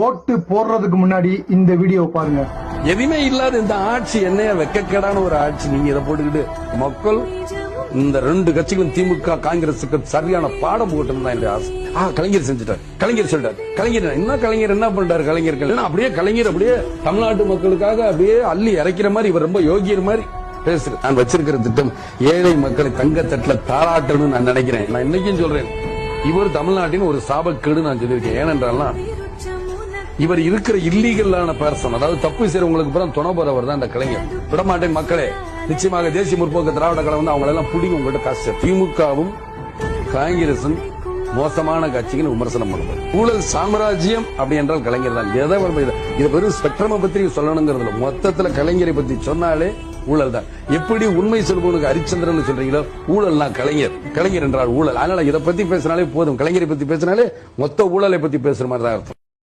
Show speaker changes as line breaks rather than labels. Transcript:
ஓட்டு போடுறதுக்கு முன்னாடி இந்த வீடியோ பாருங்க.
எதுவுமே இல்லாத இந்த ஆட்சி என்னைய வெக்கக்கேடான ஒரு ஆட்சி. நீங்க இதை போட்டுக்கிட்டு மக்கள் இந்த ரெண்டு கட்சிகளும் திமுக காங்கிரசுக்கு சரியான பாடம் போட்டு தான் ஆசை. கலைஞர் செஞ்சுட்டார், கலைஞர் சொல்றாரு, கலைஞர் என்ன பண்றாரு, கலைஞர்கள் அப்படியே கலைஞர் அப்படியே தமிழ்நாட்டு மக்களுக்காக அப்படியே அள்ளி இறக்கிற மாதிரி இவர் ரொம்ப யோகியர் மாதிரி பேசுறேன். நான் வச்சிருக்கிற திட்டம் ஏழை மக்களை தங்கத்தட்டுல தாராட்டணும்னு நான் நினைக்கிறேன். நான் இன்னைக்கும் சொல்றேன், இவர் தமிழ்நாட்டின் ஒரு சாபக்கேடு நான் சொல்லியிருக்கேன். ஏனென்றால் இவர் இருக்கிற இல்லீகலான பர்சன், அதாவது தப்பு செய்யறவங்களுக்கு புறம் துணை போறவர் தான் இந்த கலைஞர். விடமாட்டேன் மக்களே, நிச்சயமாக தேசிய முற்போக்கு திராவிட கழகம் வந்து அவங்க எல்லாம் புடிங்க உங்கள்கிட்ட காசு. திமுகவும் காங்கிரசும் மோசமான கட்சிக்கு விமர்சனம் பண்ணுவார். ஊழல் சாம்ராஜ்யம் அப்படி என்றால் கலைஞர் தான். இதை வெறும் ஸ்பெக்ட்ரமை பத்தி சொல்லணுங்கிறதுல மொத்தத்துல கலைஞரை பத்தி சொன்னாலே ஊழல் தான். எப்படி உண்மை சொல்பவனுக்கு ஹரிச்சந்திரன் சொல்றீங்களோ ஊழல்னா கலைஞர், கலைஞர் என்றால் ஊழல். அதனால இதை பத்தி பேசினாலே போதும், கலைஞரை பத்தி பேசினாலே மொத்த ஊழலை பத்தி பேசுற மாதிரி தான் அர்த்தம்.